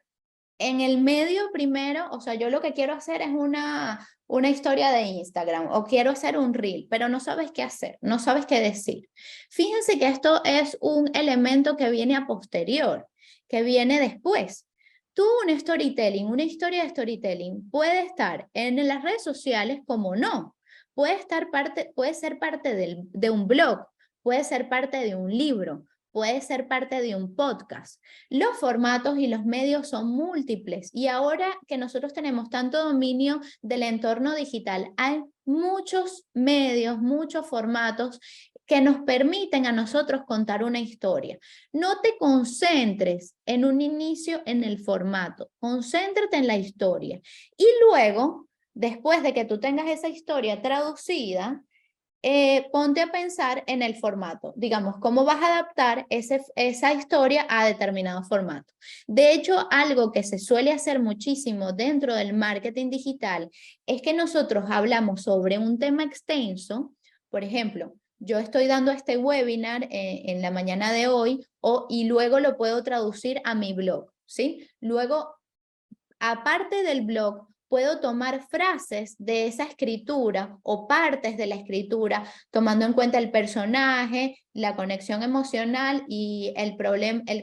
en el medio primero. O sea, yo lo que quiero hacer es una historia de Instagram, o quiero hacer un reel, pero no sabes qué hacer, no sabes qué decir. Fíjense que esto es un elemento que viene a posterior, que viene después. un storytelling, una historia de storytelling puede estar en las redes sociales como no. Puede ser parte de un blog, puede ser parte de un libro, puede ser parte de un podcast. Los formatos y los medios son múltiples y ahora que nosotros tenemos tanto dominio del entorno digital, hay muchos medios, muchos formatos que nos permiten a nosotros contar una historia. No te concentres en un inicio en el formato, concéntrate en la historia. Y luego, después de que tú tengas esa historia traducida, ponte a pensar en el formato. Digamos, cómo vas a adaptar esa historia a determinado formato. De hecho, algo que se suele hacer muchísimo dentro del marketing digital es que nosotros hablamos sobre un tema extenso. Por ejemplo, yo estoy dando este webinar en la mañana de hoy y luego lo puedo traducir a mi blog, ¿sí? Luego, aparte del blog, puedo tomar frases de esa escritura o partes de la escritura, tomando en cuenta el personaje, la conexión emocional y el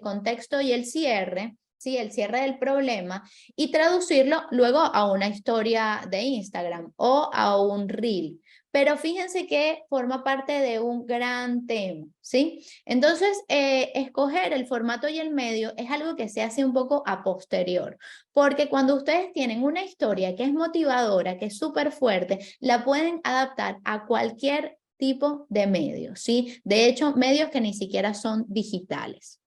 contexto y el cierre, ¿sí? El cierre del problema, y traducirlo luego a una historia de Instagram o a un reel. Pero fíjense que forma parte de un gran tema, ¿sí? Entonces, escoger el formato y el medio es algo que se hace un poco a posterior. Porque cuando ustedes tienen una historia que es motivadora, que es súper fuerte, la pueden adaptar a cualquier tipo de medio, ¿sí? De hecho, medios que ni siquiera son digitales.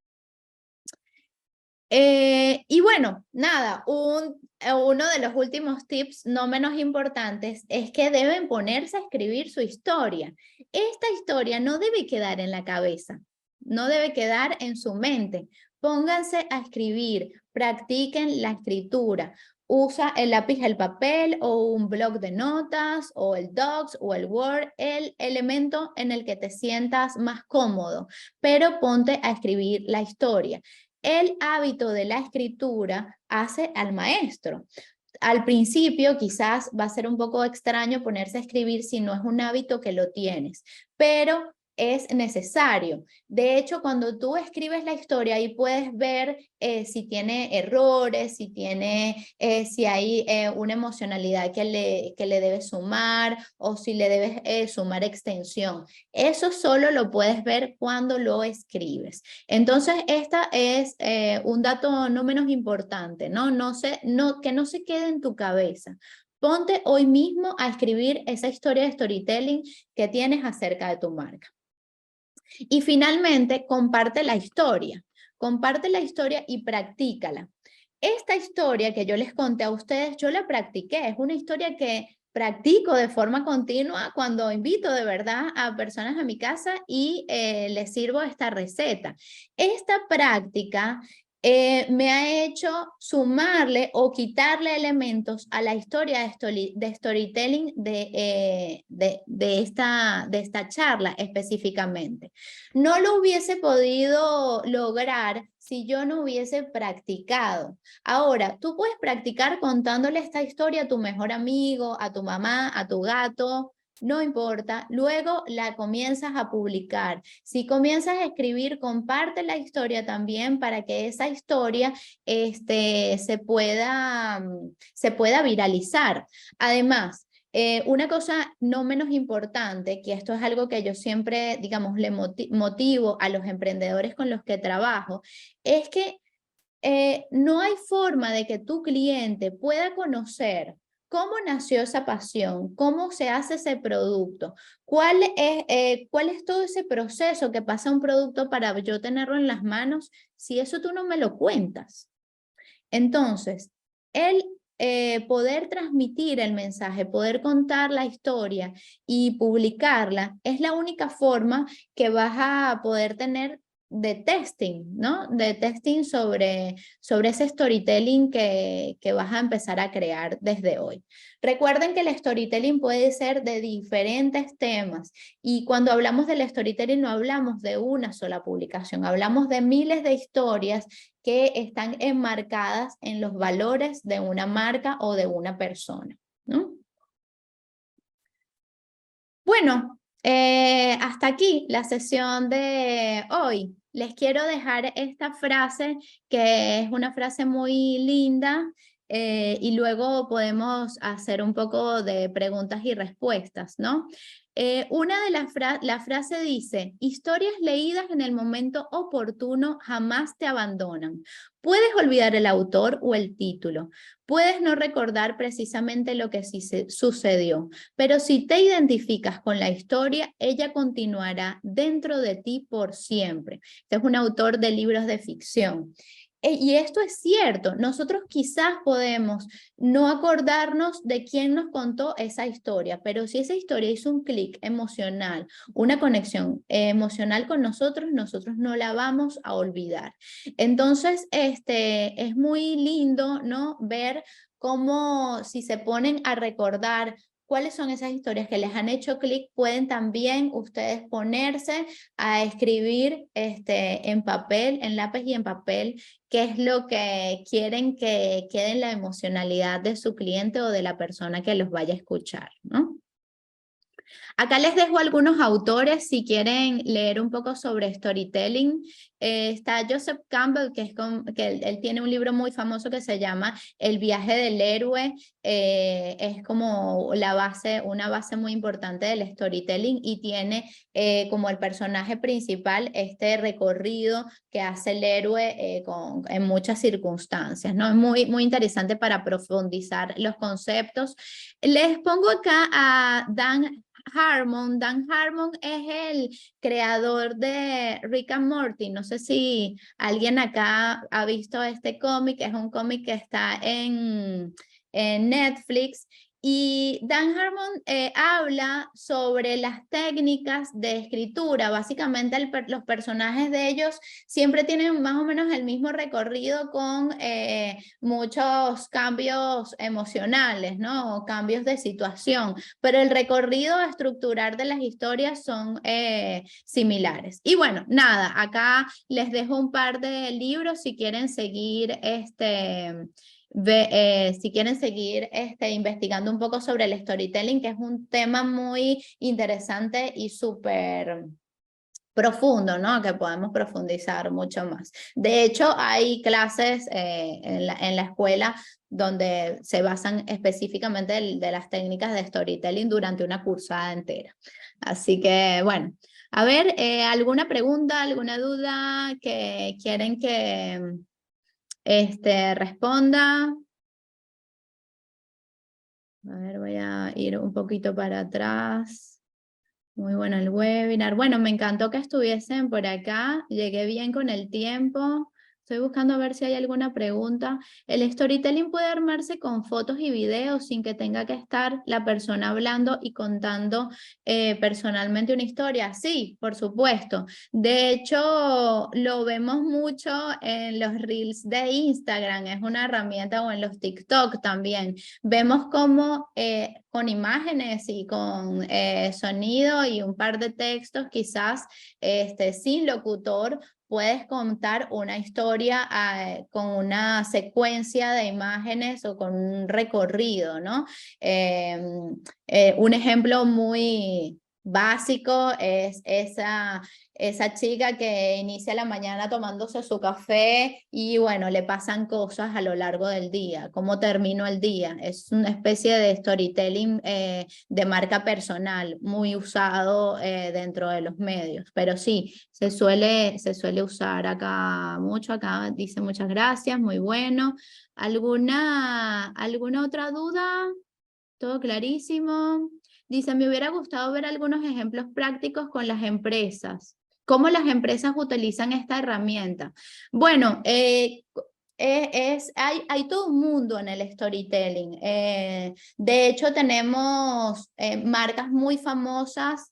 Y bueno, nada, uno de los últimos tips no menos importantes es que deben ponerse a escribir su historia. Esta historia no debe quedar en la cabeza, no debe quedar en su mente. Pónganse a escribir, practiquen la escritura. Usa el lápiz, el papel o un bloc de notas o el Docs o el Word, el elemento en el que te sientas más cómodo, pero ponte a escribir la historia. El hábito de la escritura hace al maestro. Al principio quizás va a ser un poco extraño ponerse a escribir si no es un hábito que lo tienes, pero es necesario. De hecho, cuando tú escribes la historia, ahí puedes ver si tiene errores, si hay una emocionalidad que le debes sumar o si le debes sumar extensión. Eso solo lo puedes ver cuando lo escribes. Entonces, esta es un dato no menos importante, ¿no? Que no se quede en tu cabeza. Ponte hoy mismo a escribir esa historia de storytelling que tienes acerca de tu marca. Y finalmente, comparte la historia. Comparte la historia y practícala. Esta historia que yo les conté a ustedes, yo la practiqué. Es una historia que practico de forma continua cuando invito de verdad a personas a mi casa y les sirvo esta receta. Esta práctica me ha hecho sumarle o quitarle elementos a la historia de storytelling de esta charla específicamente. No lo hubiese podido lograr si yo no hubiese practicado. Ahora, tú puedes practicar contándole esta historia a tu mejor amigo, a tu mamá, a tu gato, no importa. Luego la comienzas a publicar. Si comienzas a escribir, comparte la historia también para que esa historia se pueda viralizar. Además, una cosa no menos importante, que esto es algo que yo siempre, digamos, le motivo a los emprendedores con los que trabajo, es que no hay forma de que tu cliente pueda conocer cómo nació esa pasión, cómo se hace ese producto, cuál es todo ese proceso que pasa un producto para yo tenerlo en las manos, si eso tú no me lo cuentas. Entonces, el poder transmitir el mensaje, poder contar la historia y publicarla es la única forma que vas a poder tener de testing, ¿no? De testing sobre ese storytelling que vas a empezar a crear desde hoy. Recuerden que el storytelling puede ser de diferentes temas y cuando hablamos del storytelling no hablamos de una sola publicación, hablamos de miles de historias que están enmarcadas en los valores de una marca o de una persona, ¿no? Bueno, Hasta aquí la sesión de hoy. Les quiero dejar esta frase, que es una frase muy linda, y luego podemos hacer un poco de preguntas y respuestas, ¿no? Una de la frase dice: historias leídas en el momento oportuno jamás te abandonan. Puedes olvidar el autor o el título, puedes no recordar precisamente lo que sí sucedió, pero si te identificas con la historia, ella continuará dentro de ti por siempre. Este es un autor de libros de ficción. Y esto es cierto, nosotros quizás podemos no acordarnos de quién nos contó esa historia, pero si esa historia hizo un clic emocional, una conexión emocional con nosotros, nosotros no la vamos a olvidar. Entonces, es muy lindo, ¿no? Ver cómo si se ponen a recordar cuáles son esas historias que les han hecho clic, pueden también ustedes ponerse a escribir en papel, en lápiz y en papel, qué es lo que quieren que quede en la emocionalidad de su cliente o de la persona que los vaya a escuchar, ¿no? Acá les dejo algunos autores si quieren leer un poco sobre storytelling. Está Joseph Campbell, que él tiene un libro muy famoso que se llama El viaje del héroe. Es como una base muy importante del storytelling, y tiene como el personaje principal este recorrido que hace el héroe en muchas circunstancias, ¿no? Es muy, muy interesante para profundizar los conceptos. Les pongo acá a Dan Harmon. Dan Harmon es el creador de Rick and Morty. No sé si alguien acá ha visto este cómic. Es un cómic que está en Netflix. Y Dan Harmon habla sobre las técnicas de escritura. Básicamente los personajes de ellos siempre tienen más o menos el mismo recorrido, con muchos cambios emocionales, ¿no? O cambios de situación, pero el recorrido estructural de las historias son similares. Y bueno, nada, acá les dejo un par de libros si quieren seguir si quieren seguir investigando un poco sobre el storytelling, que es un tema muy interesante y súper profundo, ¿no? Que podemos profundizar mucho más. De hecho, hay clases en la escuela donde se basan específicamente de las técnicas de storytelling durante una cursada entera. Así que, bueno, a ver, ¿alguna pregunta, alguna duda que quieren que responda? A ver, voy a ir un poquito para atrás. Muy bueno el webinar. Bueno, me encantó que estuviesen por acá. Llegué bien con el tiempo. Estoy buscando a ver si hay alguna pregunta. ¿El storytelling puede armarse con fotos y videos sin que tenga que estar la persona hablando y contando personalmente una historia? Sí, por supuesto. De hecho, lo vemos mucho en los reels de Instagram. Es una herramienta, o en los TikTok también. Vemos cómo con imágenes y con sonido y un par de textos, quizás sin locutor, puedes contar una historia con una secuencia de imágenes o con un recorrido, ¿no? Un ejemplo muy básico es esa chica que inicia la mañana tomándose su café y bueno, le pasan cosas a lo largo del día. ¿Cómo terminó el día? Es una especie de storytelling de marca personal, muy usado dentro de los medios. Pero sí, se suele usar acá mucho. Acá dice muchas gracias, muy bueno. ¿Alguna otra duda? Todo clarísimo. Dice: me hubiera gustado ver algunos ejemplos prácticos con las empresas. ¿Cómo las empresas utilizan esta herramienta? Bueno, hay todo un mundo en el storytelling. De hecho, tenemos marcas muy famosas.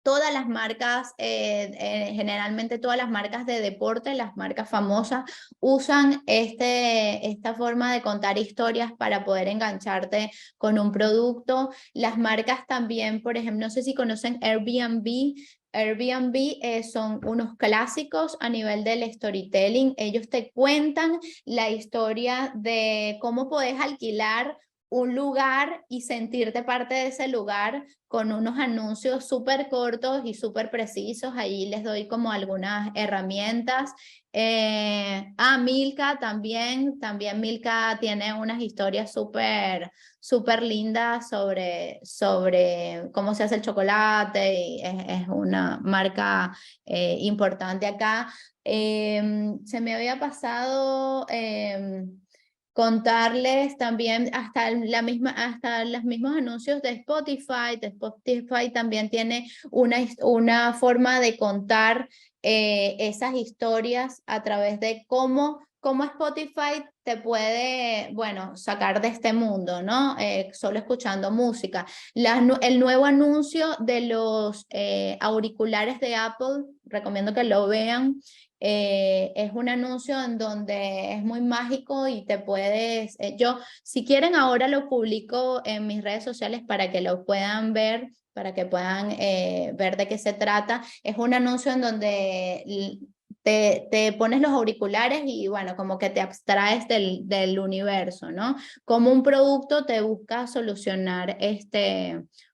Todas las marcas, generalmente todas las marcas de deporte, las marcas famosas, usan esta forma de contar historias para poder engancharte con un producto. Las marcas también, por ejemplo, no sé si conocen Airbnb. Airbnb son unos clásicos a nivel del storytelling. Ellos te cuentan la historia de cómo puedes alquilar un lugar y sentirte parte de ese lugar con unos anuncios súper cortos y súper precisos. Ahí les doy como algunas herramientas. Milka también Milka tiene unas historias súper lindas sobre cómo se hace el chocolate y es una marca importante acá. Se me había pasado contarles también hasta los mismos anuncios de Spotify. Spotify también tiene una forma de contar esas historias a través de cómo Spotify te puede, bueno, sacar de este mundo, ¿no? Solo escuchando música. El nuevo anuncio de los auriculares de Apple, recomiendo que lo vean. Es un anuncio en donde es muy mágico y te puedes, si quieren ahora lo publico en mis redes sociales para que lo puedan ver, para que puedan ver de qué se trata. Es un anuncio en donde te pones los auriculares y bueno, como que te abstraes del universo, ¿no? Como un producto te busca solucionar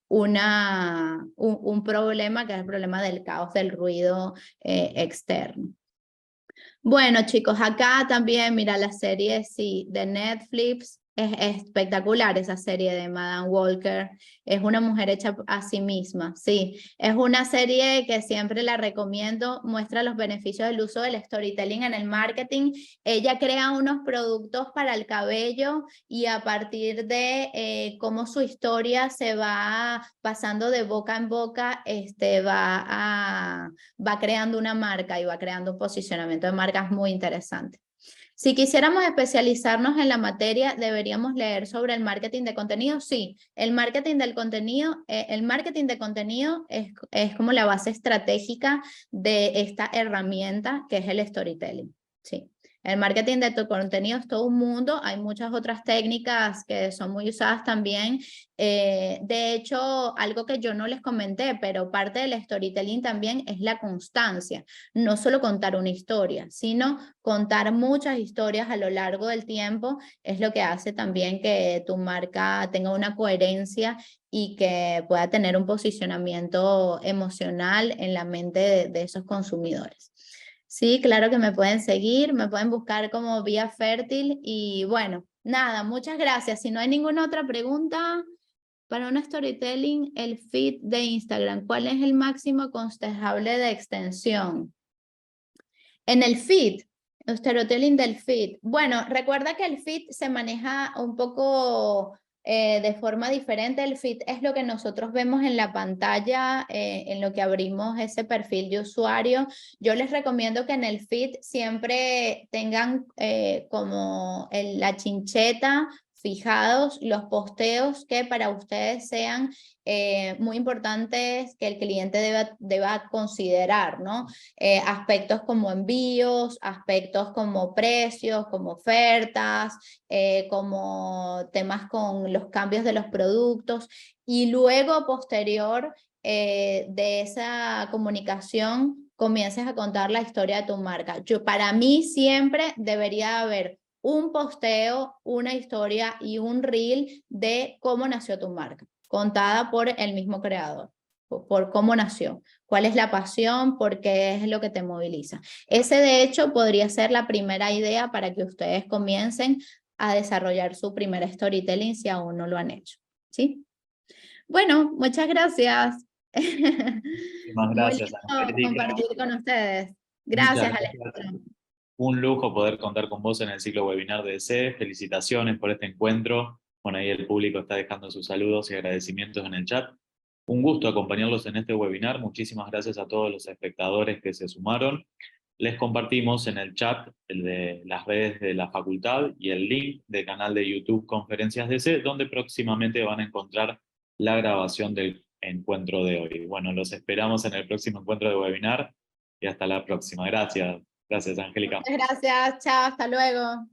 un problema, que es el problema del caos del ruido externo. Bueno, chicos, acá también, mira, la serie, sí, de Netflix, es espectacular esa serie de Madame Walker. Es una mujer hecha a sí misma, sí. Es una serie que siempre la recomiendo, muestra los beneficios del uso del storytelling en el marketing. Ella crea unos productos para el cabello y a partir de cómo su historia se va pasando de boca en boca, va creando una marca y va creando un posicionamiento de marcas muy interesante. Si quisiéramos especializarnos en la materia, ¿deberíamos leer sobre el marketing de contenido? Sí, el marketing de contenido es como la base estratégica de esta herramienta que es el storytelling. Sí. El marketing de tu contenido es todo un mundo, hay muchas otras técnicas que son muy usadas también. De hecho, algo que yo no les comenté, pero parte del storytelling también es la constancia. No solo contar una historia, sino contar muchas historias a lo largo del tiempo es lo que hace también que tu marca tenga una coherencia y que pueda tener un posicionamiento emocional en la mente de esos consumidores. Sí, claro que me pueden seguir, me pueden buscar como Vía Fértil y bueno, nada, muchas gracias. Si no hay ninguna otra pregunta para un storytelling, el feed de Instagram, ¿cuál es el máximo aconsejable de extensión? En el feed, el storytelling del feed. Bueno, recuerda que el feed se maneja un poco de forma diferente. El feed es lo que nosotros vemos en la pantalla, en lo que abrimos ese perfil de usuario. Yo les recomiendo que en el feed siempre tengan como la chincheta fijados los posteos que para ustedes sean muy importantes que el cliente deba considerar, ¿no? Aspectos como envíos, aspectos como precios, como ofertas, como temas con los cambios de los productos y luego posterior de esa comunicación comiences a contar la historia de tu marca. Para mí siempre debería haber un posteo, una historia y un reel de cómo nació tu marca, contada por el mismo creador, por cómo nació, cuál es la pasión, por qué es lo que te moviliza. Ese de hecho podría ser la primera idea para que ustedes comiencen a desarrollar su primer storytelling si aún no lo han hecho. ¿Sí? Bueno, muchas gracias. Muchísimas Muy gracias, lindo Angélica. compartir con ustedes. Muchas Gracias, gracias. Alejandro. Un lujo poder contar con vos en el ciclo webinar de EC. Felicitaciones por este encuentro. Bueno, ahí el público está dejando sus saludos y agradecimientos en el chat. Un gusto acompañarlos en este webinar. Muchísimas gracias a todos los espectadores que se sumaron. Les compartimos en el chat el de las redes de la facultad y el link del canal de YouTube Conferencias DC, donde próximamente van a encontrar la grabación del encuentro de hoy. Bueno, los esperamos en el próximo encuentro de webinar y hasta la próxima. Gracias. Gracias, Angélica. Muchas gracias. Chao, hasta luego.